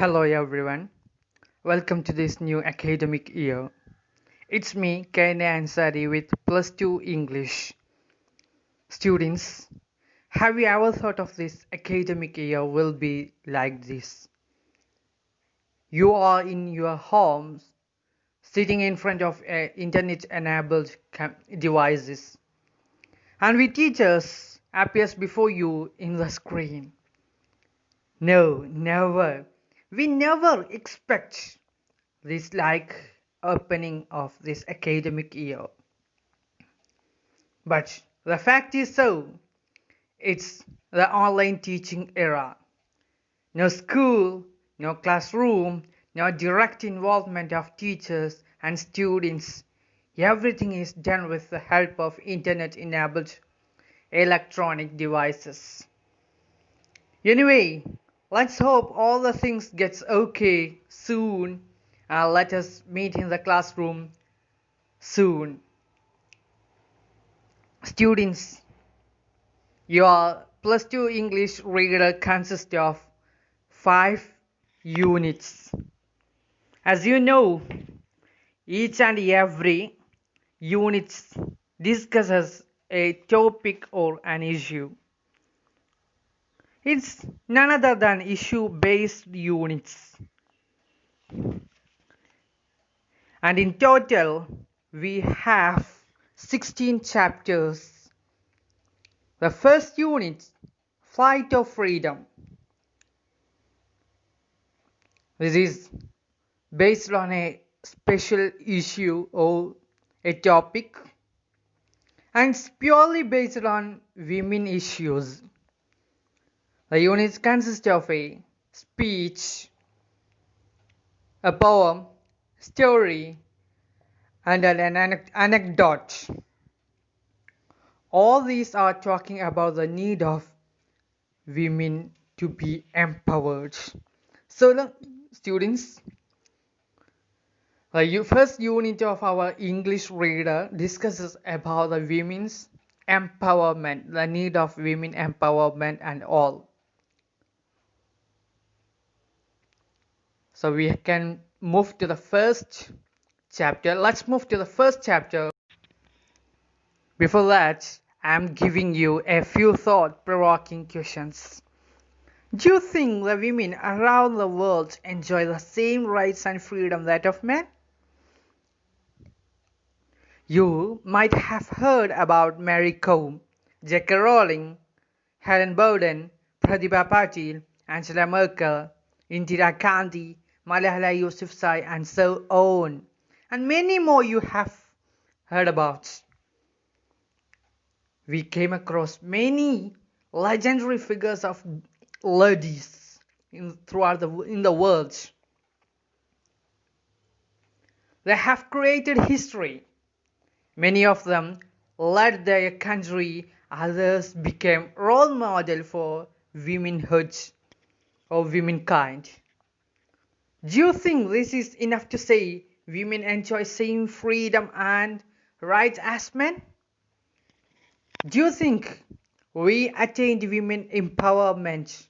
Hello everyone, welcome to this new academic year. It's me K.N.A. Ansari with plus 2 English. Students, have you ever thought of this academic year will be like this? You are in your homes, sitting in front of internet enabled devices, and with teachers appears before you in the screen. No, never. We never expect this like opening of this academic year. But the fact is so, it's the online teaching era. No school, no classroom, no direct involvement of teachers and students. Everything is done with the help of internet enabled electronic devices. Anyway, let's hope all the things gets okay soon. Let us meet in the classroom soon. Students, your plus 2 English reader consists of 5 units. As you know, each and every unit discusses a topic or an issue. It's none other than issue-based units. And in total, we have 16 chapters. The first unit, Flight of Freedom. This is based on a special issue or a topic, and it's purely based on women issues. The units consist of a speech, a poem, story, and an anecdote. All these are talking about the need of women to be empowered. So, the students, the first unit of our English reader discusses about the women's empowerment, the need of women empowerment and all. So we can move to the first chapter. Let's move to the first chapter. Before that, I'm giving you a few thought-provoking questions. Do you think the women around the world enjoy the same rights and freedom that of men? You might have heard about Mary Kom, J.K. Rowling, Helen Bowden, Pratibha Patil, Angela Merkel, Indira Gandhi, Malala Yousafzai, and so on, and many more you have heard about. We came across many legendary figures of ladies throughout in the world. They have created history. Many of them led their country, others became role model for womanhood or womankind. Do you think this is enough to say women enjoy same freedom and rights as men? Do you think we attained women empowerment?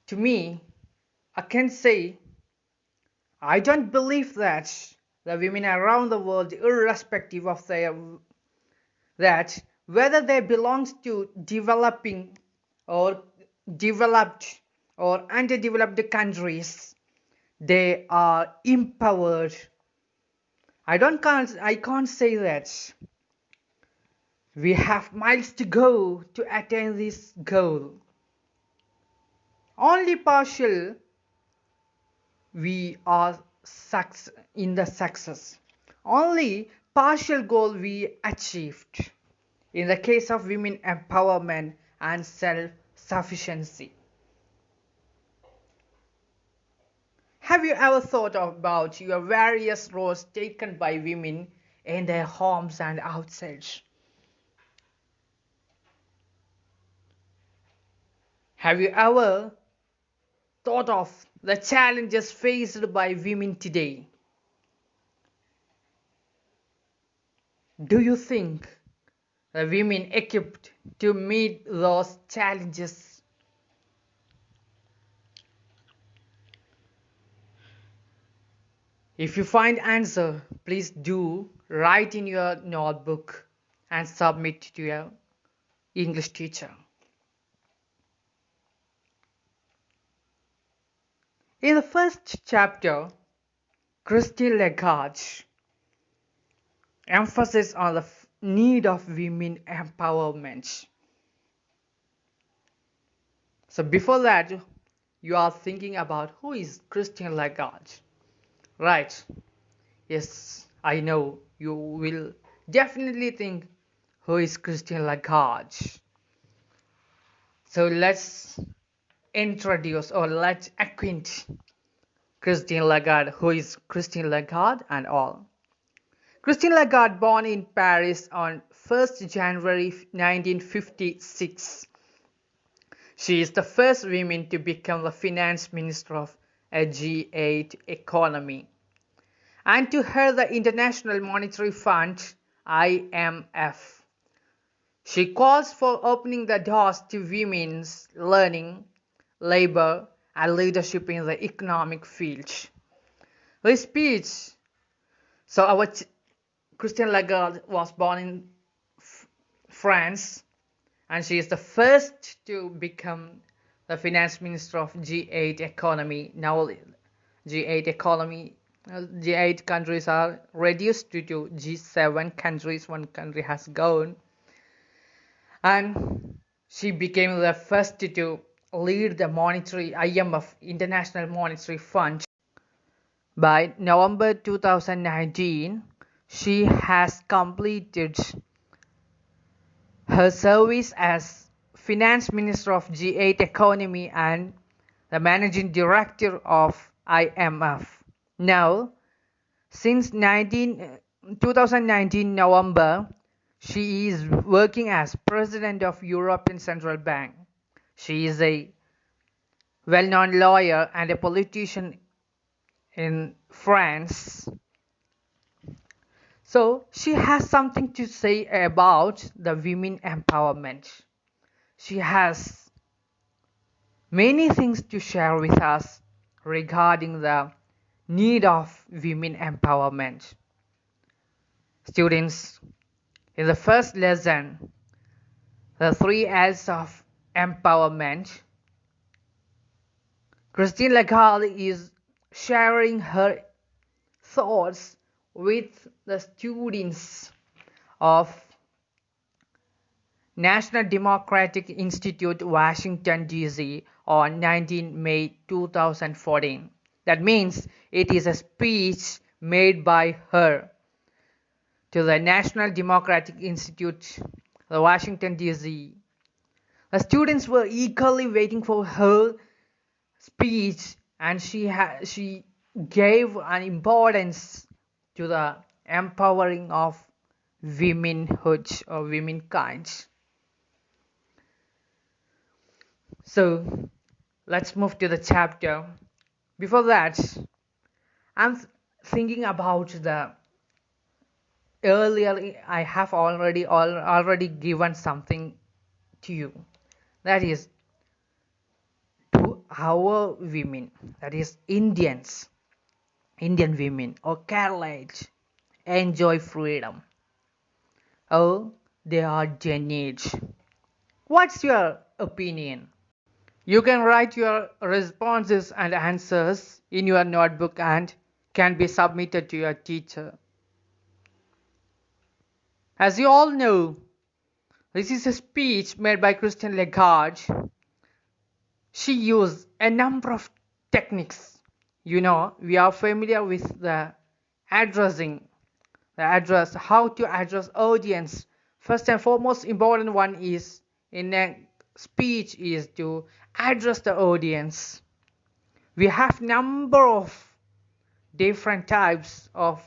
To me, I can say I don't believe that the women around the world, irrespective of that whether they belong to developing or developed or underdeveloped countries, they are empowered. I can't say that. We have miles to go to attain this goal. Only partial we are in the success. Only partial goal we achieved in the case of women empowerment and self-sufficiency. Have you ever thought about your various roles taken by women in their homes and outside? Have you ever thought of the challenges faced by women today? Do you think the women equipped to meet those challenges? If you find answer, please do write in your notebook and submit to your English teacher. In the first chapter, Christine Lagarde emphasis on the need of women empowerment. So before that, you are thinking about who is Christine Lagarde, right? Yes, I know you will definitely think who is Christine Lagarde. So let's introduce or let's acquaint Christine Lagarde, who is Christine Lagarde and all. Christine Lagarde, born in Paris on 1st January 1956. She is the first woman to become the finance minister of a G8 economy. And to her, the International Monetary Fund, IMF. She calls for opening the doors to women's learning, labor, and leadership in the economic field. Her speech, so our Christine Lagarde was born in France, and she is the first to become the finance minister of G8 economy. Now G8 economy, G8 countries are reduced to G7 countries. One country has gone, and she became the first to lead the monetary IMF, International Monetary Fund. By November 2019, she has completed her service as Finance Minister of G8 Economy and the Managing Director of IMF. Now, since 2019 November, she is working as President of European Central Bank. She is a well-known lawyer and a politician in France. So she has something to say about the women empowerment. She has many things to share with us regarding the need of women empowerment. Students, in the first lesson, the 3 L's of empowerment, Christine Lagarde is sharing her thoughts with the students of National Democratic Institute, Washington, D.C. on 19 May 2014. That means it is a speech made by her to the National Democratic Institute, the Washington, D.C. The students were eagerly waiting for her speech, and she gave an importance to the empowering of womanhood or womankind. So let's move to the chapter. Before that, I'm thinking about the earlier. I have already given something to you. That is to our women. That is Indian women or Keralites enjoy freedom. Oh, they are denied. What's your opinion? You can write your responses and answers in your notebook and can be submitted to your teacher. As you all know, this is a speech made by Christine Lagarde. She used a number of techniques. You know, we are familiar with the addressing, how to address audience. First and foremost important one is in a speech is to address the audience. We have number of different types of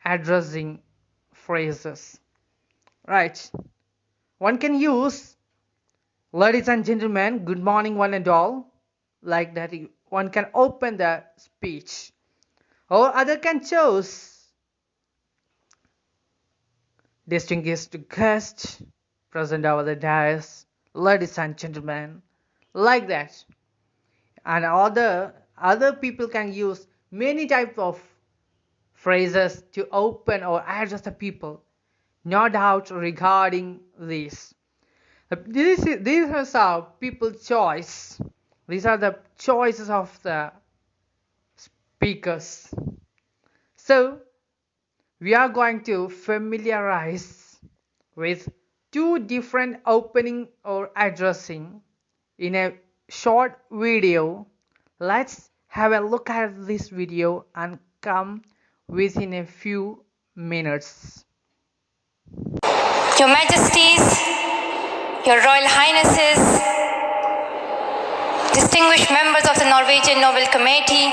addressing phrases, right? One can use ladies and gentlemen, good morning one and all, like that. One can open the speech, or other can choose distinguished guests present over the dais, ladies and gentlemen, like that. And other people can use many types of phrases to open or address the people. No doubt regarding this. These are people's choice. These are the choices of the speakers. So we are going to familiarize with two different opening or addressing in a short video. Let's have a look at this video and come within a few minutes. Your Majesties, Your Royal Highnesses, distinguished members of the Norwegian Nobel Committee,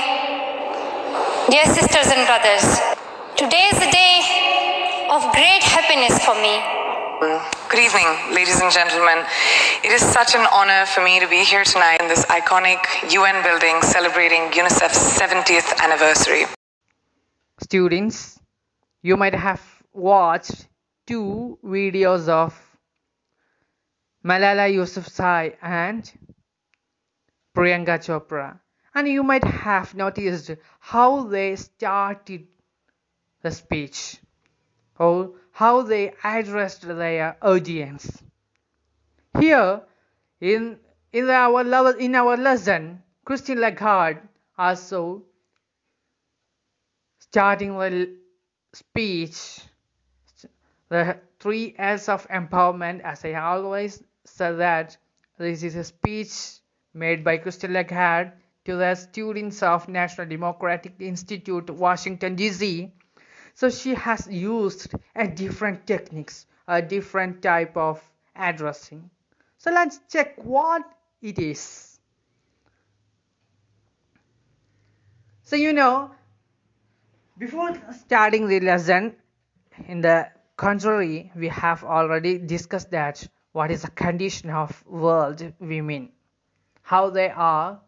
dear sisters and brothers, today is a day of great happiness for me. Good evening, ladies and gentlemen. It is such an honor for me to be here tonight in this iconic UN building celebrating UNICEF's 70th anniversary. Students, you might have watched two videos of Malala Yousafzai and Priyanka Chopra, and you might have noticed how they started the speech or how they addressed their audience. Here in our lesson, Christine Lagarde also starting the speech, the 3 L's of empowerment. As I always said, that this is a speech made by Christine Lagarde to the students of National Democratic Institute, Washington, D.C. So she has used a different techniques, a different type of addressing. So let's check what it is. So before starting the lesson, in the contrary, we have already discussed that what is the condition of world women, how they are,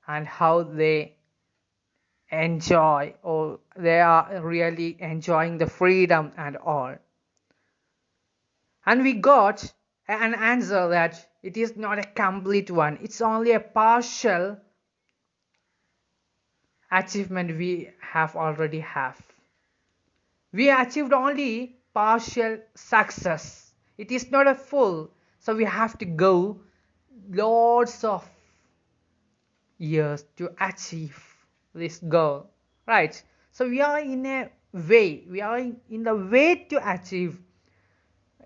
and how they enjoy, or they are really enjoying the freedom and all. And we got an answer that it is not a complete one, it's only a partial achievement we already have. We achieved only partial success. It is not a full, so we have to go lots of years to achieve this goal, right? So we are in the way to achieve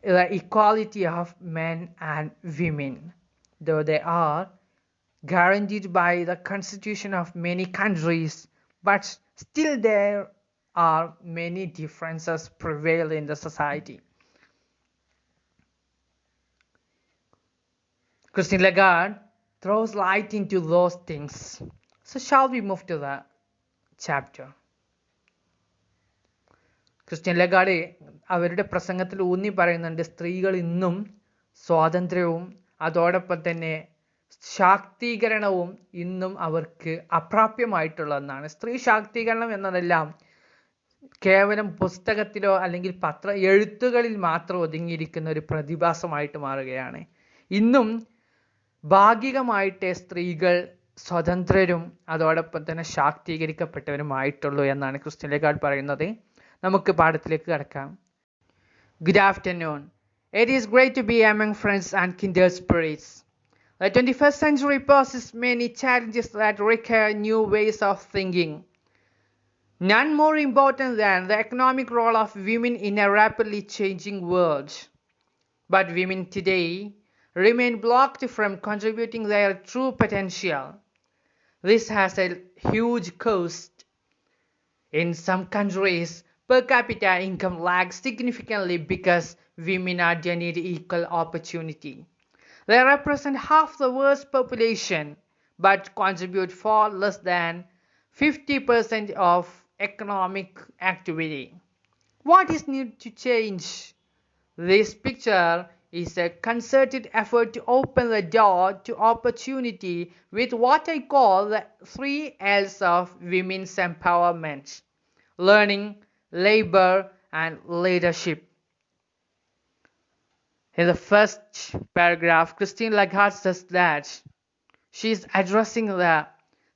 the equality of men and women, though they are guaranteed by the constitution of many countries, but still there are many differences prevail in the society. Christine Lagarde throws light into those things. So shall we move to the chapter? Christian Lagarde അവരുടെ പ്രസംഗത്തിൽ ഊന്നി പറയുന്നുണ്ട്, സ്ത്രീകൾ ഇന്നും സ്വാതന്ത്ര്യവും അതോടൊപ്പം തന്നെ ശാക്തീകരണവും ഇന്നും അവർക്ക് അപ്രാപ്യമായിട്ടുള്ളതെന്നാണ്. സ്ത്രീ ശാക്തീകരണം എന്നതെല്ലാം കേവലം പുസ്തകത്തിലോ അല്ലെങ്കിൽ എഴുത്തുകളിൽ മാത്രം ഒതുങ്ങിയിരിക്കുന്ന ഒരു പ്രതിഭാസമായിട്ട് മാറുകയാണ്. ഇന്നും ഭാഗികമായിട്ട് സ്ത്രീകൾ സ്വതന്ത്രരും അതോടൊപ്പം തന്നെ ശാക്തീകരിക്കപ്പെട്ടവരുമായിട്ടുള്ളൂ എന്നാണ് ക്രിസ്റ്റ്യൻ ലഗാർഡ് പറയുന്നത്. നമുക്ക് പാഠത്തിലേക്ക് കടക്കാം. Good afternoon. It is great to be among friends and kindred spirits. The 21st century poses many challenges that require new ways of thinking. None more important than the economic role of women in a rapidly changing world. But women today remain blocked from contributing their true potential. This has a huge cost. In some countries, per capita income lags significantly because women are denied equal opportunity. They represent half the world's population, but contribute far less than 50% of economic activity. What is needed to change this picture is a concerted effort to open the door to opportunity with what I call the 3 L's of women's empowerment: learning, labor, and leadership. In the first paragraph, Christine Lagarde says that she is addressing the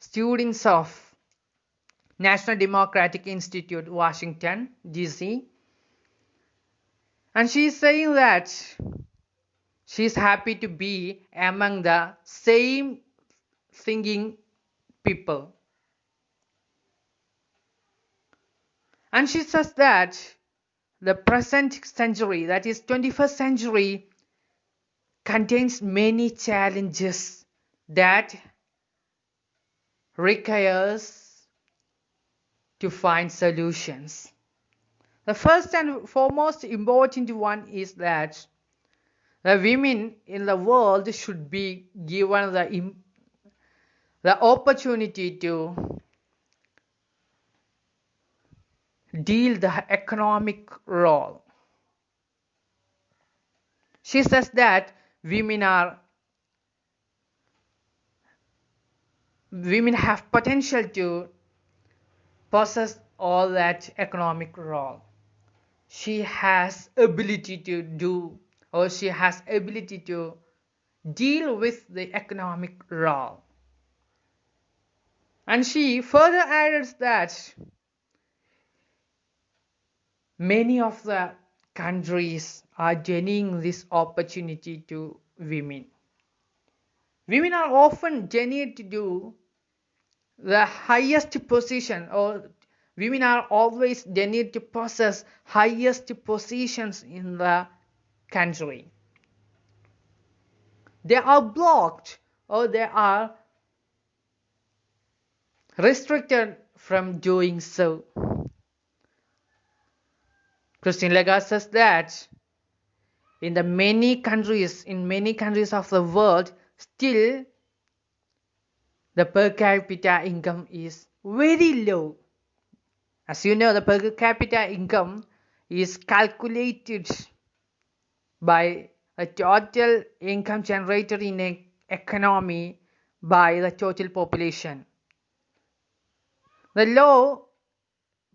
students of National Democratic Institute, Washington, D.C. And she is saying that she is happy to be among the same thinking people. And she says that the present century, that is 21st century, contains many challenges that requires to find solutions. The first and foremost important one is that the women in the world should be given the opportunity to deal the economic role. She says that women have potential to possess all that economic role. She has ability to do, or she has ability to deal with the economic role. And she further adds that many of the countries are denying this opportunity to women. Women are often denied to do the highest position, or women are always denied to possess highest positions in the country. They are blocked, or they are restricted from doing so. Christine Lagarde says that in many countries of the world, still the per capita income is very low. As you know, the per capita income is calculated by the total income generated in an economy by the total population. The low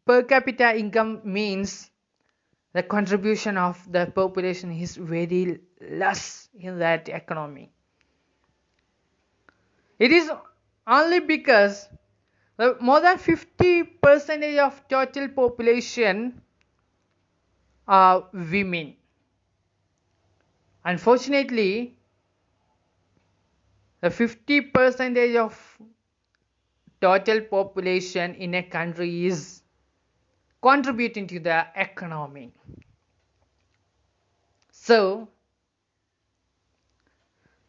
per capita income means the contribution of the population is very less in that economy. It is only because more than 50% of total population are women. Unfortunately, the 50% of total population in a country is contributing to the economy. So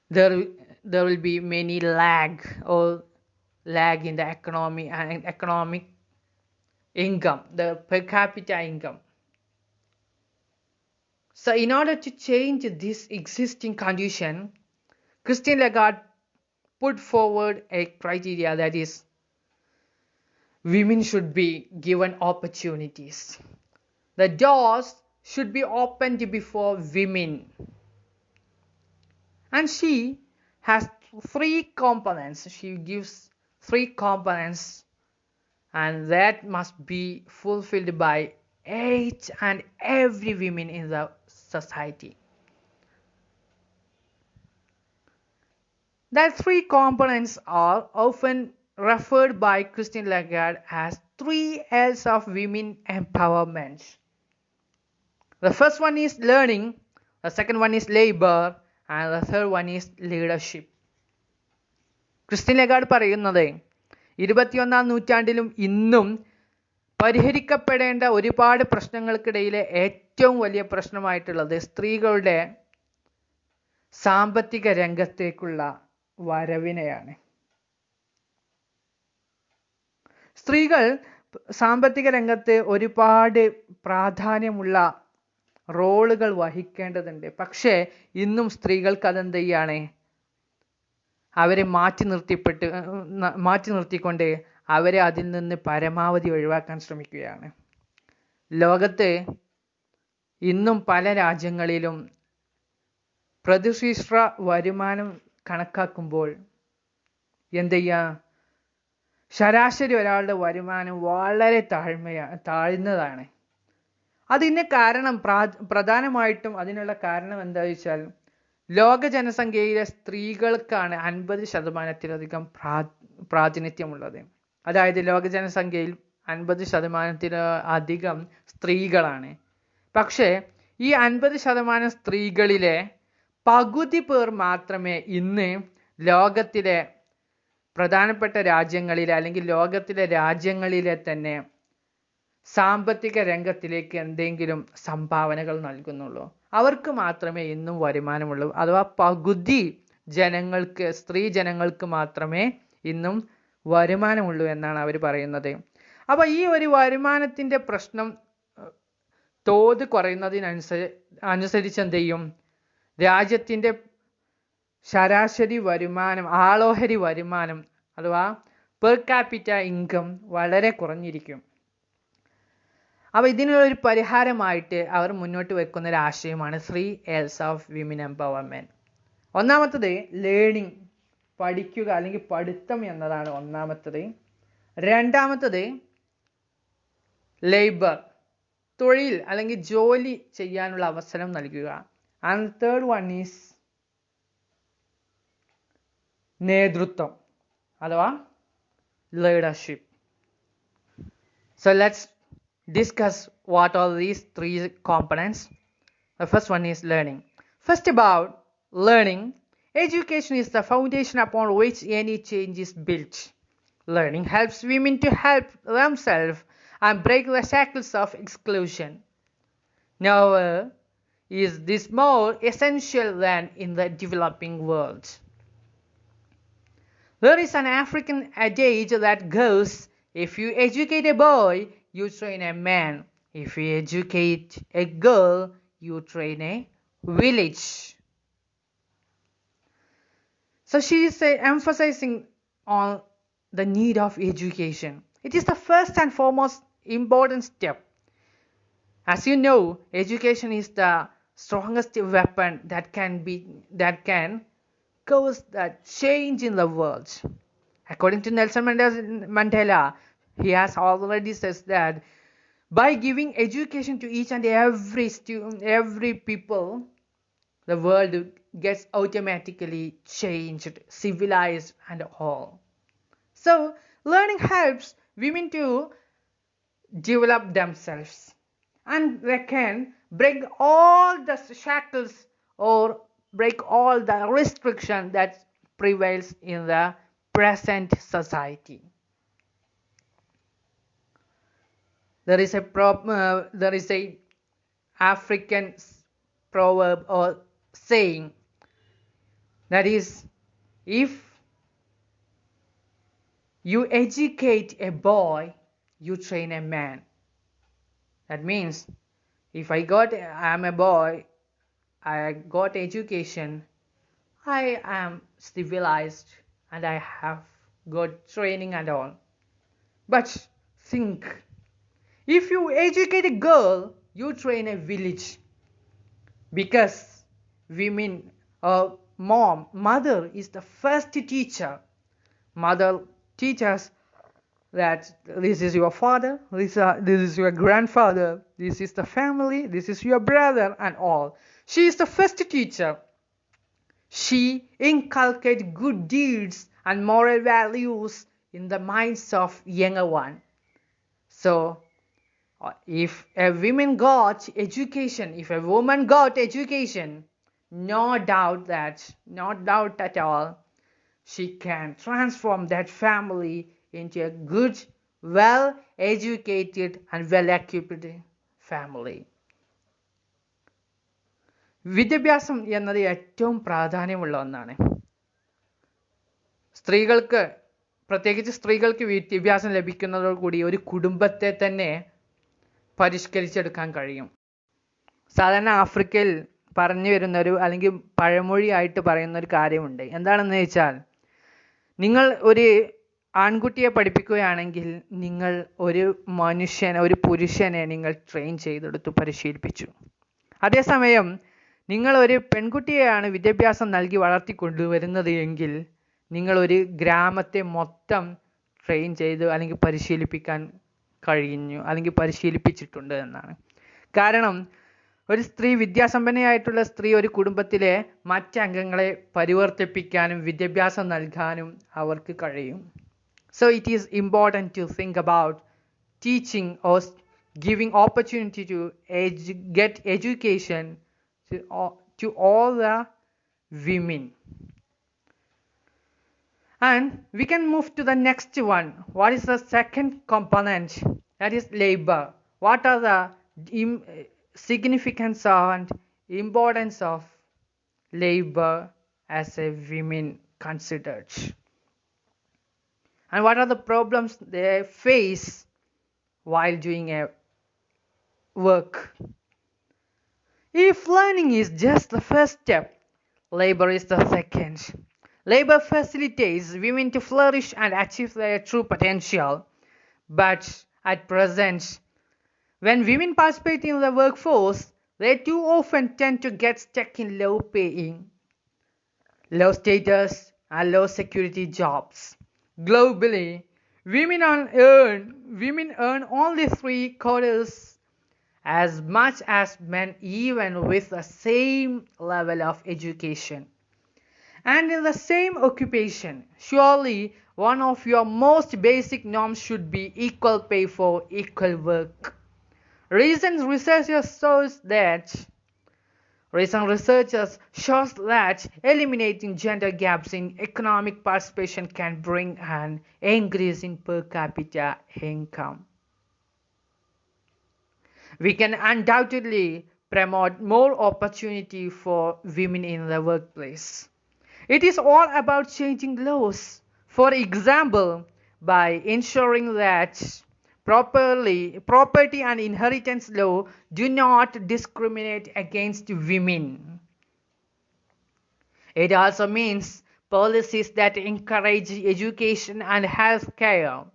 there will be many lag in the economy and economic income, the per capita income. So in order to change this existing condition, Christine Lagarde put forward a criteria, that is, women should be given opportunities. The doors should be opened before women. And she has 3 components. She gives 3 components, and that must be fulfilled by each and every woman in the society. The 3 components are often referred by Christine Lagarde as 3 L's of women empowerment. The first one is learning, the second one is labor, and the third one is leadership. Christine Lagarde പറയുന്നത് 21ാം നൂറ്റാണ്ടിലും ഇന്നും പരിഹരിക്കപ്പെടേണ്ട ഒരുപാട് പ്രശ്നങ്ങൾക്കിടയിലെ ഏറ്റവും വലിയ പ്രശ്നമായിട്ടുള്ളത് സ്ത്രീകളുടെ സാമ്പത്തിക രംഗത്തേക്കുള്ള വരവിനെയാണ്. സ്ത്രീകൾ സാമ്പത്തിക രംഗത്ത് ഒരുപാട് പ്രാധാന്യമുള്ള റോളുകൾ വഹിക്കേണ്ടതുണ്ട്. പക്ഷേ ഇന്നും സ്ത്രീകൾക്ക് അതെന്ത് ചെയ്യാണ്? അവരെ മാറ്റി നിർത്തിക്കൊണ്ട് അവരെ അതിൽ നിന്ന് പരമാവധി ഒഴിവാക്കാൻ ശ്രമിക്കുകയാണ്. ലോകത്ത് ഇന്നും പല രാജ്യങ്ങളിലും പ്രതിശീർഷ വരുമാനം കണക്കാക്കുമ്പോൾ എന്ത് ചെയ്യുക? ശരാശരി ഒരാളുടെ വരുമാനം വളരെ താഴ്ന്നതാണ്. അതിന് കാരണം പ്രധാനമായിട്ടും അതിനുള്ള കാരണം എന്താ വെച്ചാൽ ലോക ജനസംഖ്യയിലെ സ്ത്രീകൾക്കാണ് 50%-ലധികം പ്രാതിനിധ്യമുള്ളത്. അതായത് ലോക ജനസംഖ്യയിൽ 50%-അധികം സ്ത്രീകളാണ്. പക്ഷേ ഈ 50% സ്ത്രീകളിലെ പകുതി പേർ മാത്രമേ ഇന്ന് ലോകത്തിലെ പ്രധാനപ്പെട്ട രാജ്യങ്ങളിലെ അല്ലെങ്കിൽ ലോകത്തിലെ രാജ്യങ്ങളിലെ തന്നെ സാമ്പത്തിക രംഗത്തിലേക്ക് എന്തെങ്കിലും സംഭാവനകൾ നൽകുന്നുള്ളൂ. അവർക്ക് മാത്രമേ ഇന്നും വരുമാനമുള്ളൂ. അഥവാ പകുതി ജനങ്ങൾക്ക്, സ്ത്രീ ജനങ്ങൾക്ക് മാത്രമേ ഇന്നും വരുമാനമുള്ളൂ എന്നാണ് അവർ പറയുന്നത്. അപ്പോൾ ഈ ഒരു വരുമാനത്തിൻ്റെ പ്രശ്നം തോത് കുറയുന്നതിനനുസരിച്ച് എന്ത് ചെയ്യും? രാജ്യത്തിൻ്റെ ശരാശരി വരുമാനം, ആളോഹരി വരുമാനം അഥവാ പെർ ക്യാപിറ്റ ഇൻകം വളരെ കുറഞ്ഞിരിക്കും. അപ്പോൾ ഇതിനുള്ളൊരു പരിഹാരമായിട്ട് അവർ മുന്നോട്ട് വെക്കുന്ന ഒരു ആശയമാണ് 3 L's ഓഫ് വിമൻ എംപവർമെൻറ്റ്. ഒന്നാമത്തത് ലേണിംഗ്, പഠിക്കുക അല്ലെങ്കിൽ പഠിത്തം എന്നതാണ് ഒന്നാമത്തത്. രണ്ടാമത്തത് ലേബർ, തൊഴിൽ അല്ലെങ്കിൽ ജോലി ചെയ്യാനുള്ള അവസരം നൽകുക. ആൻഡ് തേർഡ് വൺ ഈസ് നേതൃത്വം അഥവാ leadership. So let's discuss what are these 3 components. The first one is learning. First, about learning, education is the foundation upon which any change is built. Learning helps women to help themselves and break the shackles of exclusion. Nowhere is this more essential than in the developing world. There is an African adage that goes, if you educate a boy, you train a man. If you educate a girl, you train a village. So she is emphasizing on the need of education. It is the first and foremost important step. As you know, education is the strongest weapon that can cause that change in the world. According to Nelson Mandela, he has already said that by giving education to each and every people, the world gets automatically changed, civilized and all. So learning helps women to develop themselves, and they can break all the shackles or break all the restriction that prevails in the present society. There is a African proverb or saying that is, if you educate a boy, you train a man. That means if I am a boy, I got education, I am civilized and I have got training and all. But think, if you educate a girl, you train a village. Because women or mother is the first teacher. Mother teaches that this is your father, this is your grandfather, this is the family, this is your brother and all. She is the first teacher. She inculcates good deeds and moral values in the minds of younger one. So if a woman got education, no doubt at all, she can transform that family into a good, well-educated and well-equipped family. വിദ്യാഭ്യാസം എന്നത് ഏറ്റവും പ്രാധാന്യമുള്ള ഒന്നാണ്. പ്രത്യേകിച്ച് സ്ത്രീകൾക്ക് വിദ്യാഭ്യാസം ലഭിക്കുന്നതോടുകൂടി ഒരു കുടുംബത്തെ തന്നെ പരിഷ്കരിച്ചെടുക്കാൻ കഴിയും. സാധാരണ ആഫ്രിക്കയിൽ പറഞ്ഞു വരുന്നൊരു അല്ലെങ്കിൽ പഴമൊഴിയായിട്ട് പറയുന്നൊരു കാര്യമുണ്ട്. എന്താണെന്ന് വെച്ചാൽ, നിങ്ങൾ ഒരു ആൺകുട്ടിയെ പഠിപ്പിക്കുകയാണെങ്കിൽ നിങ്ങൾ ഒരു പുരുഷനെ നിങ്ങൾ ട്രെയിൻ ചെയ്തെടുത്ത് പരിശീലിപ്പിച്ചു. അതേസമയം നിങ്ങൾ ഒരു പെൺകുട്ടിയെയാണ് വിദ്യാഭ്യാസം നൽകി വളർത്തിക്കൊണ്ടുവരുന്നത് എങ്കിൽ നിങ്ങൾ ഒരു ഗ്രാമത്തെ മൊത്തം ട്രെയിൻ ചെയ്ത് അല്ലെങ്കിൽ പരിശീലിപ്പിക്കാൻ കഴിഞ്ഞു അല്ലെങ്കിൽ പരിശീലിപ്പിച്ചിട്ടുണ്ട് എന്നാണ്. കാരണം ഒരു വിദ്യാസമ്പന്നയായിട്ടുള്ള സ്ത്രീ ഒരു കുടുംബത്തിലെ മറ്റംഗങ്ങളെ പരിവർത്തിപ്പിക്കാനും വിദ്യാഭ്യാസം നൽകാനും അവർക്ക് കഴിയും. So it is important to think about teaching or giving opportunity to get education to all the women. And we can move to the next one. What is the second component? That is labor. What are the significance and importance of labor as a women considered? And what are the problems they face while doing a work? If learning is just the first step, labor is the second. Labor facilitates women to flourish and achieve their true potential. But at present, when women participate in the workforce, they too often tend to get stuck in low paying, low status, and low security jobs. Globally, women earn only three quarters as much as men, even with the same level of education and in the same occupation. Surely one of your most basic norms should be equal pay for equal work. Recent researchers shows that eliminating gender gaps in economic participation can bring an increase in per capita income. We can undoubtedly promote more opportunity for women in the workplace. It is all about changing laws. For example, by ensuring that property and inheritance law do not discriminate against women. It also means policies that encourage education and health care.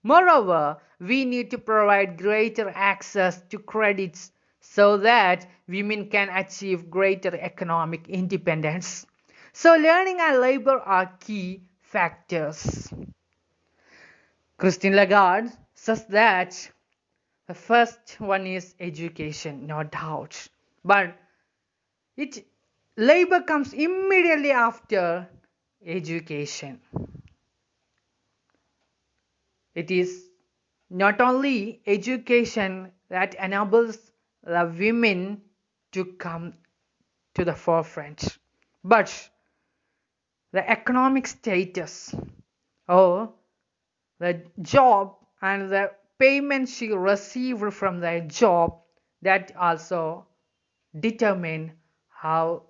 Moreover, we need to provide greater access to credits so that women can achieve greater economic independence. So learning and labor are key factors. Christine Lagarde says that the first one is education, no doubt. But labor comes immediately after education. It is not only education that enables the women to come to the forefront, but the economic status or the job and the payment she received from the job, that also determine how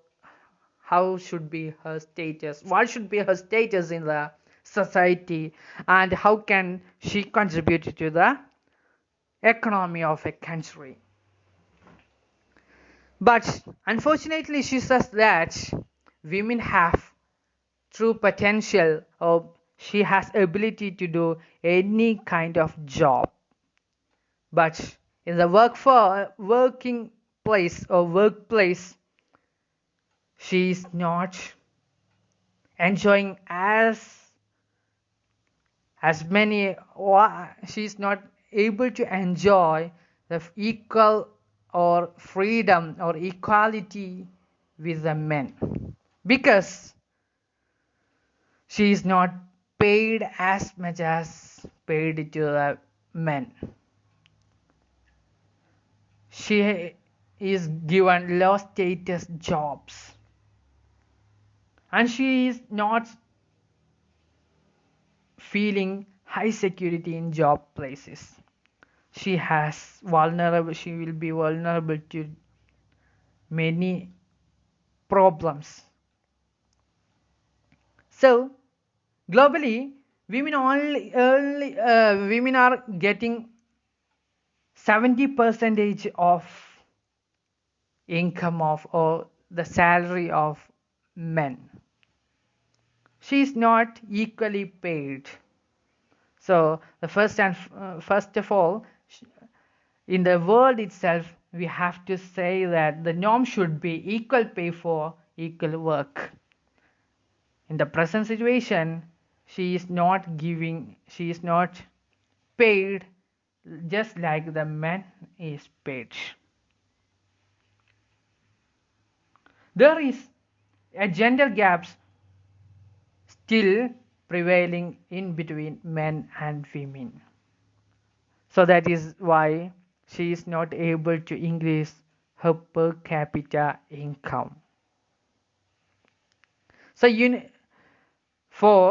should be her status, what should be her status in the society, and how can she contribute to the economy of a country. But unfortunately she says that women have true potential, or she has ability to do any kind of job, but in the working place or workplace she is not enjoying as many, or she is not able to enjoy the equal or freedom or equality with the men, because she is not paid as much as paid to the men. She is given low status jobs, and she is not feeling high security in job places. She will be vulnerable to many problems. So globally, women are getting 70% of income of or the salary of men. She is not equally paid. So the first of all, in the world itself, we have to say that the norm should be equal pay for equal work. In the present situation, she is not paid just like the man is paid. There is a gender gaps still prevailing in between men and women. So that is why she is not able to increase her per capita income. So for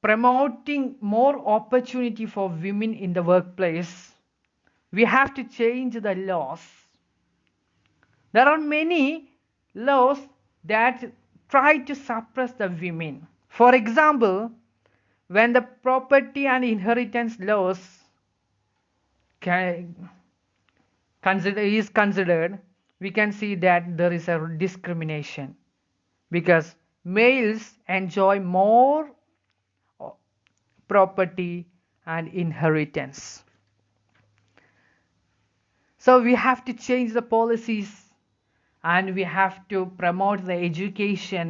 promoting more opportunity for women in the workplace, we have to change the laws. There are many laws that try to suppress the women. For example, when the property and inheritance laws is considered, we can see that there is a discrimination because males enjoy more property and inheritance. So we have to change the policies and we have to promote the education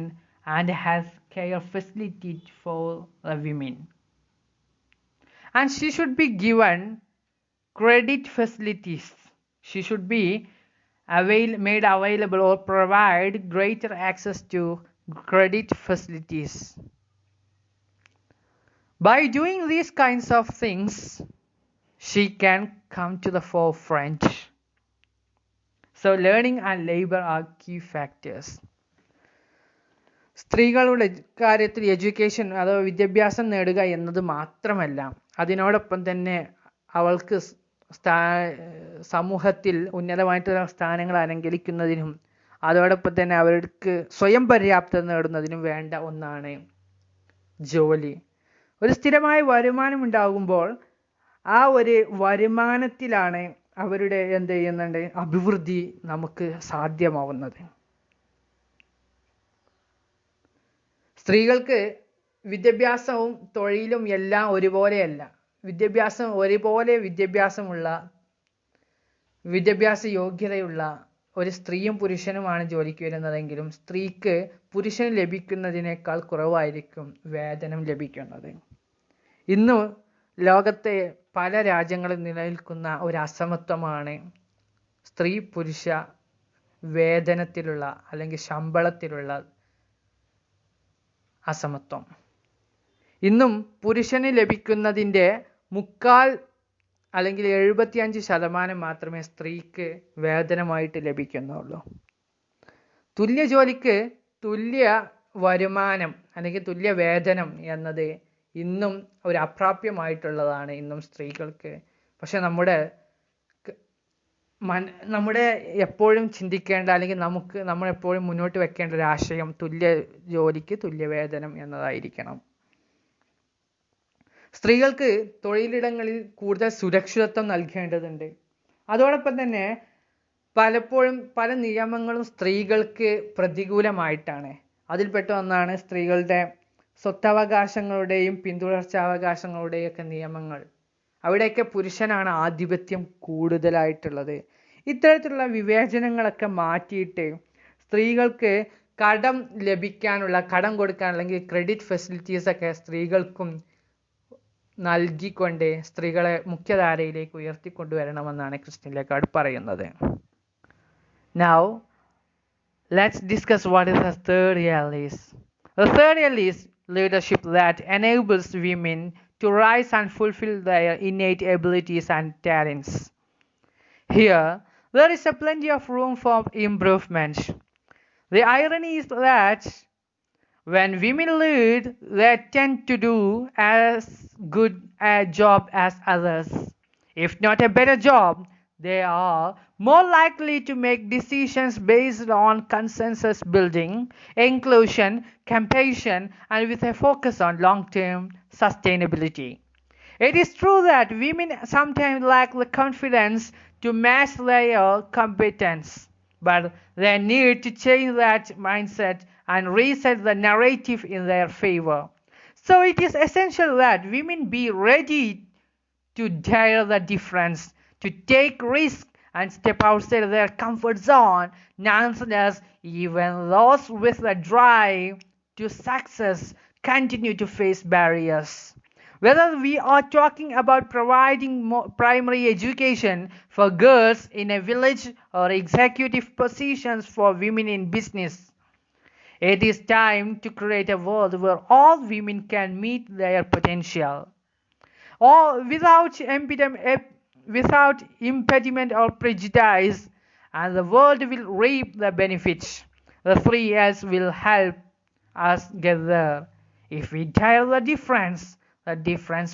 and health care facility for the women. And she should be given credit facilities. She should be made available or provide greater access to credit facilities. By doing these kinds of things, she can come to the forefront. So learning and labor are key factors. സ്ത്രീകളുടെ കാര്യത്തിൽ education അഥവാ വിദ്യാഭ്യാസം നേടുക എന്നത് മാത്രമല്ല, അതിനോടൊപ്പം തന്നെ അവൾക്ക് സമൂഹത്തിൽ ഉന്നതമായിട്ടുള്ള സ്ഥാനങ്ങൾ അലങ്കരിക്കുന്നതിനും അതോടൊപ്പം തന്നെ അവർക്ക് സ്വയം പര്യാപ്തത നേടുന്നതിനും വേണ്ട ഒന്നാണ് ജോലി. ഒരു സ്ഥിരമായ വരുമാനം ഉണ്ടാകുമ്പോൾ ആ ഒരു വരുമാനത്തിലാണ് അവരുടെ അഭിവൃദ്ധി നമുക്ക് സാധ്യമാവുന്നത്. സ്ത്രീകൾക്ക് വിദ്യാഭ്യാസവും തൊഴിലും എല്ലാം ഒരുപോലെയല്ല. വിദ്യാഭ്യാസ യോഗ്യതയുള്ള ഒരു സ്ത്രീയും പുരുഷനുമാണ് ജോലിക്ക് വരുന്നതെങ്കിലും സ്ത്രീക്ക് പുരുഷന് ലഭിക്കുന്നതിനേക്കാൾ കുറവായിരിക്കും വേതനം ലഭിക്കുന്നത്. ഇന്ന് ലോകത്തെ പല രാജ്യങ്ങളിൽ നിലനിൽക്കുന്ന ഒരു അസമത്വമാണ് സ്ത്രീ പുരുഷ വേതനത്തിലുള്ള അല്ലെങ്കിൽ ശമ്പളത്തിലുള്ള അസമത്വം. ഇന്നും പുരുഷന് ലഭിക്കുന്നതിൻ്റെ 3/4 അല്ലെങ്കിൽ 75% മാത്രമേ സ്ത്രീക്ക് വേതനമായിട്ട് ലഭിക്കുന്നുള്ളൂ. തുല്യ ജോലിക്ക് തുല്യ വരുമാനം അല്ലെങ്കിൽ തുല്യ വേതനം എന്നത് ഇന്നും ഒരു അപ്രാപ്യമായിട്ടുള്ളതാണ് ഇന്നും സ്ത്രീകൾക്ക്. പക്ഷെ നമ്മുടെ എപ്പോഴും ചിന്തിക്കേണ്ട അല്ലെങ്കിൽ നമ്മൾ എപ്പോഴും മുന്നോട്ട് വെക്കേണ്ട ഒരു ആശയം തുല്യ ജോലിക്ക് തുല്യ വേതനം എന്നതായിരിക്കണം. സ്ത്രീകൾക്ക് തൊഴിലിടങ്ങളിൽ കൂടുതൽ സുരക്ഷിതത്വം നൽകേണ്ടതുണ്ട്. അതോടൊപ്പം തന്നെ പലപ്പോഴും പല നിയമങ്ങളും സ്ത്രീകൾക്ക് പ്രതികൂലമായിട്ടാണ്. അതിൽപ്പെട്ട ഒന്നാണ് സ്ത്രീകളുടെ സ്വത്തവകാശങ്ങളുടെയും പിന്തുടർച്ചാവകാശങ്ങളുടെയും ഒക്കെ നിയമങ്ങൾ. അവിടെയൊക്കെ പുരുഷനാണ് ആധിപത്യം കൂടുതലായിട്ടുള്ളത്. ഇത്തരത്തിലുള്ള വിവേചനങ്ങളൊക്കെ മാറ്റിയിട്ട് സ്ത്രീകൾക്ക് കടം കൊടുക്കാൻ അല്ലെങ്കിൽ ക്രെഡിറ്റ് ഫെസിലിറ്റീസ് ഒക്കെ സ്ത്രീകൾക്കും നൽകിക്കൊണ്ട് സ്ത്രീകളെ മുഖ്യധാരയിലേക്ക് ഉയർത്തിക്കൊണ്ടുവരണമെന്നാണ് ക്രിസ്ത്യൻ ലേക്കാട് പറയുന്നത്. Now let's discuss what is the third L is. The third L is leadership that enables women to rise and fulfill their innate abilities and talents. Here, there is plenty of room for improvement. The irony is that when women lead, they tend to do as good a job as others. If not a better job, they are more likely to make decisions based on consensus building, inclusion, compassion, and with a focus on long-term sustainability. It is true that women sometimes lack the confidence to match their competence, but they need to change that mindset and reset the narrative in their favor. So it is essential that women be ready to dare the difference, to take risks and step outside their comfort zone. Nonetheless, even those with the drive to success continue to face barriers. Whether we are talking about providing primary education for girls in a village or executive positions for women in business, It is time to create a world where all women can meet their potential, or without impediment or prejudice, and the world will reap the benefits. The 3 years will help us get there. If we tell the difference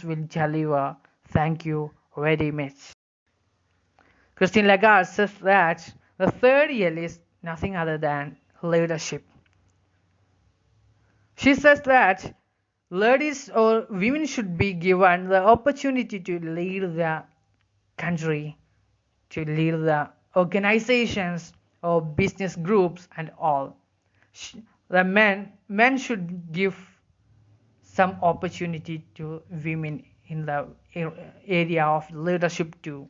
will deliver. Thank you very much. Christine Lagarde says that the third year is nothing other than leadership. She says that ladies or women should be given the opportunity to lead the country, to lead the organizations or business groups and all. The men should give some opportunity to women in the area of leadership too.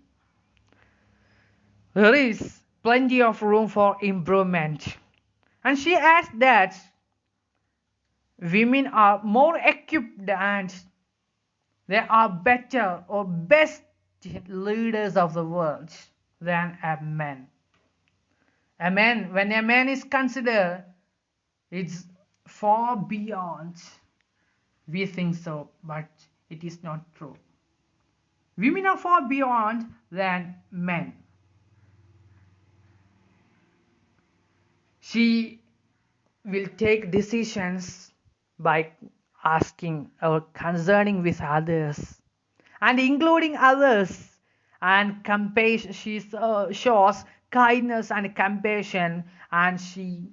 There is plenty of room for improvement. And she adds that women are more equipped and they are better or best leaders of the world than a man. When a man is considered, it's far beyond. We think so, but it is not true. Women are far beyond than men. She will take decisions by asking or concerning with others and including others, and compassion. She shows kindness and compassion, and she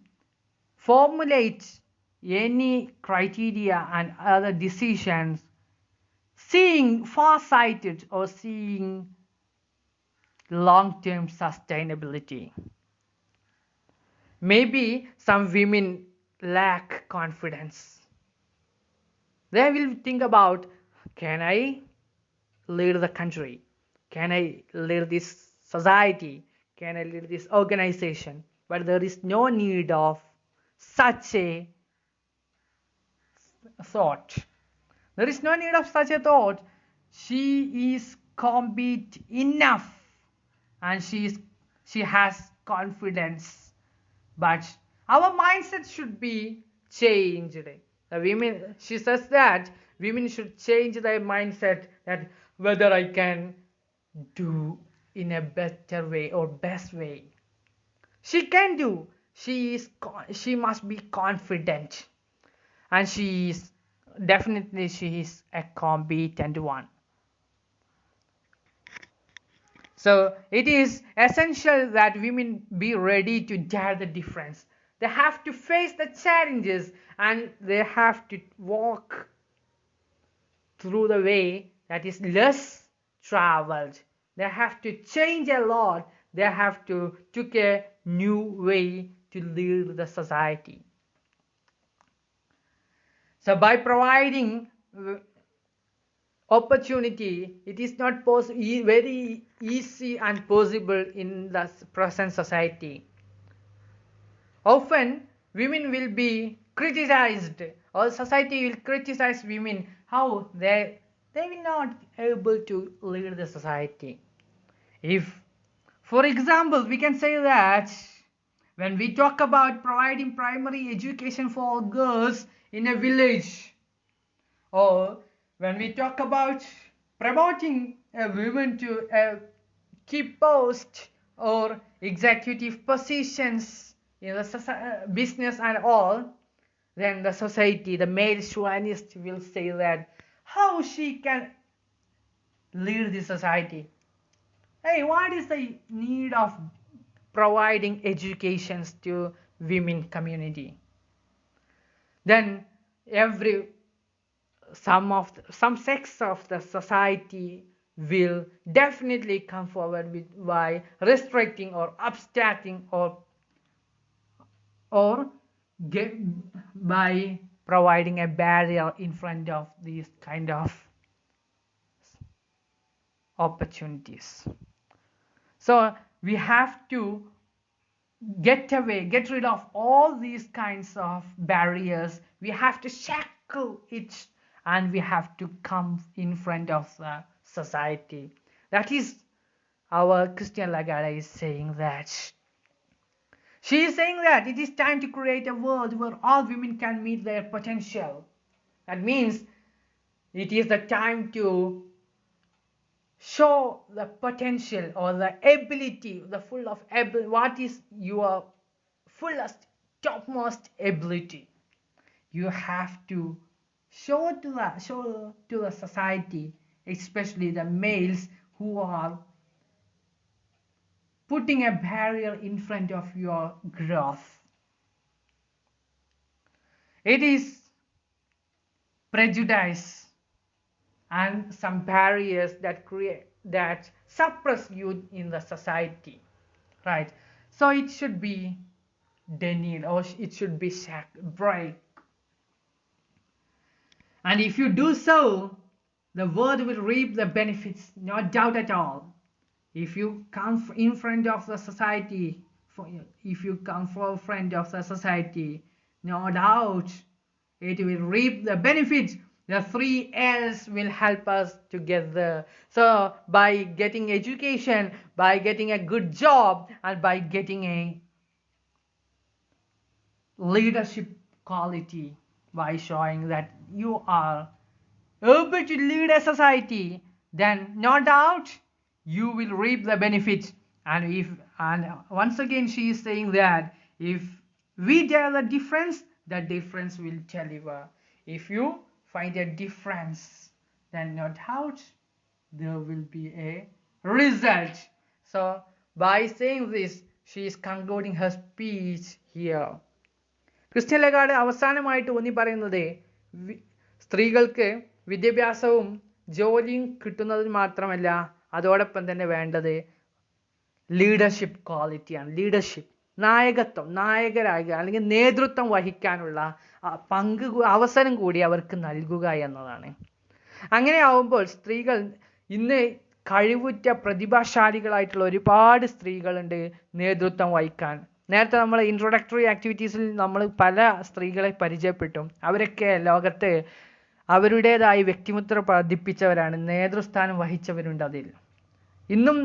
formulates any criteria and other decisions seeing far-sighted or seeing long-term sustainability. Maybe some women lack confidence. They will think about, can I lead the country? Can I lead this society? Can I lead this organization? But there is no need of such a thought. There is no need of such a thought. She is competent enough and she has confidence. But our mindset should be changed. She says that women should change their mindset that whether I can do in a better way or best way. She can do. She must be confident, and she is a competent one. So it is essential that women be ready to dare the difference. They have to face the challenges and they have to walk through the way that is less traveled. They have to change a lot. They have to take a new way to lead the society. So by providing opportunity, it is not very easy and possible in the present society. Often women will be criticized, or society will criticize women how they will not able to lead the society. If, for example, we can say that when we talk about providing primary education for girls in a village, or when we talk about promoting a woman to a key post or executive positions in the business and all, then the society, the male chauvinist will say that how she can lead the society. Hey, what is the need of providing educations to women community? Then some sects of the society will definitely come forward by restricting or obstructing or by providing a barrier in front of these kind of opportunities. So we have to get rid of all these kinds of barriers. We have to shackle it and we have to come in front of the society. That is our Christine Lagarde is saying that She is saying that it is time to create a world where all women can meet their potential. That means it is the time to show the potential or the ability, the full of what is your fullest, topmost ability. You have to show to the society, especially the males who are putting a barrier in front of your growth. It is prejudice and some barriers that suppress youth in the society, right? So it should be denied, or it should be break. And if you do so, the world will reap the benefits, no doubt at all. If you come in front of the society, if you come forefront of the society, no doubt it will reap the benefits. The three L's will help us together. So by getting education, by getting a good job, and by getting a leadership quality, by showing that you are able to lead a society, then no doubt you will reap the benefits. And once again she is saying that if we tell the difference will deliver. If you find a difference, then no doubt there will be a result. So by saying this, she is concluding her speech here. Christian Lagarde അവസാനമായിട്ട് ഊന്നി പറയുന്നത് സ്ത്രീകൾക്ക് വിദ്യാഭ്യാസവും ജോലിയും കിട്ടുന്നത് മാത്രമല്ല, അതോടൊപ്പം തന്നെ വേണ്ടത് ലീഡർഷിപ്പ് ക്വാളിറ്റിയാണ്. ലീഡർഷിപ്പ്, നായകരാകുക അല്ലെങ്കിൽ നേതൃത്വം വഹിക്കാനുള്ള അവസരം കൂടി അവർക്ക് നൽകുക എന്നതാണ്. അങ്ങനെ ആവുമ്പോൾ സ്ത്രീകൾ ഇന്ന് കഴിവുറ്റ പ്രതിഭാശാലികളായിട്ടുള്ള ഒരുപാട് സ്ത്രീകളുണ്ട് നേതൃത്വം വഹിക്കാൻ. നേരത്തെ നമ്മൾ ഇൻട്രൊഡക്ടറി ആക്ടിവിറ്റീസിൽ നമ്മൾ പല സ്ത്രീകളെ പരിചയപ്പെട്ടു. അവരൊക്കെ ലോകത്ത് അവരുടേതായി വ്യക്തിമുദ്ര പതിപ്പിച്ചവരാണ്, നേതൃസ്ഥാനം വഹിച്ചവരുണ്ട്. അതിൽ ഇന്നും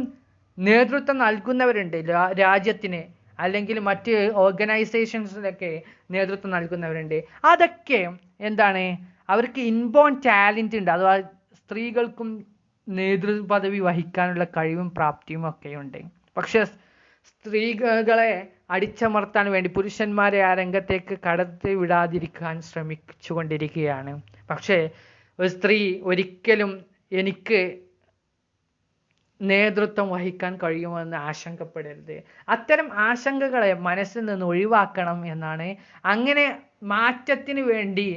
നേതൃത്വം നൽകുന്നവരുണ്ട് രാജ്യത്തിന്, അല്ലെങ്കിൽ മറ്റ് ഓർഗനൈസേഷൻസിലൊക്കെ നേതൃത്വം നൽകുന്നവരുണ്ട്. അതൊക്കെ എന്താണ്, അവർക്ക് ഇൻബോൺ ടാലൻറ്റ് ഉണ്ട്. അഥവാ സ്ത്രീകൾക്കും നേതൃപദവി വഹിക്കാനുള്ള കഴിവും പ്രാപ്തിയും ഒക്കെ ഉണ്ട്. പക്ഷെ സ്ത്രീകളെ അടിച്ചമർത്താൻ വേണ്ടി പുരുഷന്മാരെ ആ രംഗത്തേക്ക് കടത്തി വിടാതിരിക്കാൻ ശ്രമിച്ചുകൊണ്ടിരിക്കുകയാണ്. പക്ഷേ ഒരു സ്ത്രീ ഒരിക്കലും എനിക്ക് നേതൃത്വം വഹിക്കാൻ കഴിയുമെന്ന് ആശങ്കപ്പെടരുത്. അത്തരം ആശങ്കകളെ മനസ്സിൽ നിന്ന് ഒഴിവാക്കണം എന്നാണ്. അങ്ങനെ മാറ്റത്തിന് വേണ്ടി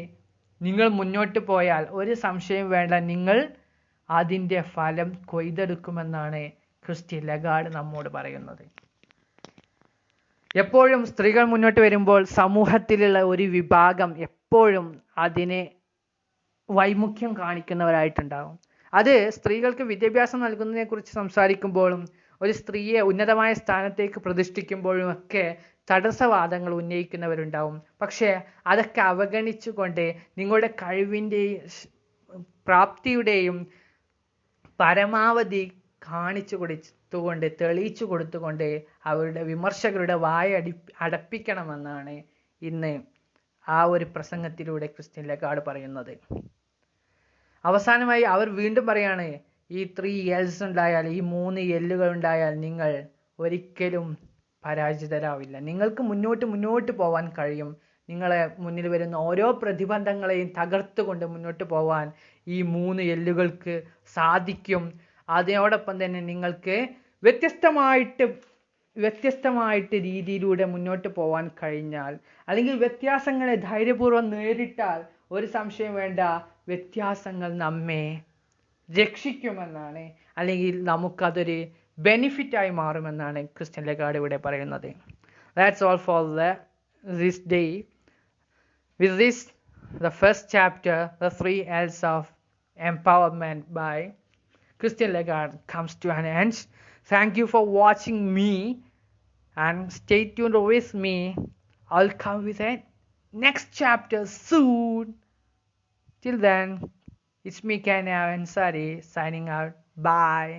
നിങ്ങൾ മുന്നോട്ട് പോയാൽ ഒരു സംശയം വേണ്ട, നിങ്ങൾ അതിൻ്റെ ഫലം കൊയ്തെടുക്കുമെന്നാണ് ക്രിസ്റ്റീൻ ലഗാർഡ് നമ്മോട് പറയുന്നത്. എപ്പോഴും സ്ത്രീകൾ മുന്നോട്ട് വരുമ്പോൾ സമൂഹത്തിലുള്ള ഒരു വിഭാഗം എപ്പോഴും അതിനെ വൈമുഖ്യം കാണിക്കുന്നവരായിട്ടുണ്ടാകും. അത് സ്ത്രീകൾക്ക് വിദ്യാഭ്യാസം നൽകുന്നതിനെ കുറിച്ച് സംസാരിക്കുമ്പോഴും ഒരു സ്ത്രീയെ ഉന്നതമായ സ്ഥാനത്തേക്ക് പ്രതിഷ്ഠിക്കുമ്പോഴും ഒക്കെ തടസ്സവാദങ്ങൾ ഉന്നയിക്കുന്നവരുണ്ടാവും. പക്ഷേ അതൊക്കെ അവഗണിച്ചുകൊണ്ട് നിങ്ങളുടെ കഴിവിൻ്റെയും പ്രാപ്തിയുടെയും പരമാവധി കാണിച്ചു കൊടുത്തുകൊണ്ട്, തെളിയിച്ചു കൊടുത്തുകൊണ്ട് അവരുടെ വിമർശകരുടെ വായ അടപ്പിക്കണമെന്നാണ് ഇന്ന് ആ ഒരു പ്രസംഗത്തിലൂടെ ക്രിസ്റ്റീൻ ലഗാർഡ് പറയുന്നത്. അവസാനമായി അവർ വീണ്ടും പറയാണ്, ഈ 3 L's ഉണ്ടായാൽ, ഈ 3 L'കൾ ഉണ്ടായാൽ നിങ്ങൾ ഒരിക്കലും പരാജിതരാവില്ല. നിങ്ങൾക്ക് മുന്നോട്ട് പോവാൻ കഴിയും. നിങ്ങളെ മുന്നിൽ വരുന്ന ഓരോ പ്രതിബന്ധങ്ങളെയും തകർത്തുകൊണ്ട് മുന്നോട്ട് പോവാൻ ഈ 3 L'കൾക്ക് സാധിക്കും. അതിനോടൊപ്പം തന്നെ നിങ്ങൾക്ക് വ്യത്യസ്തമായിട്ട് രീതിയിലൂടെ മുന്നോട്ട് പോവാൻ കഴിഞ്ഞാൽ, അല്ലെങ്കിൽ വ്യത്യാസങ്ങളെ ധൈര്യപൂർവ്വം നേരിട്ടാൽ ഒരു സംശയം വേണ്ട, വ്യത്യാസങ്ങൾ നമ്മെ രക്ഷിക്കുമെന്നാണ്, അല്ലെങ്കിൽ നമുക്കതൊരു ബെനിഫിറ്റായി മാറുമെന്നാണ് ക്രിസ്റ്റീൻ ലഗാർഡ് ഇവിടെ പറയുന്നത്. That's all for this day. With this, the first chapter, the 3 L's of empowerment by Christine Lagarde comes to an end. Thank you for watching me, and stay tuned with me. I'll come with a next chapter soon. Till then, it's me, K.N.A. Ansari, signing out. Bye.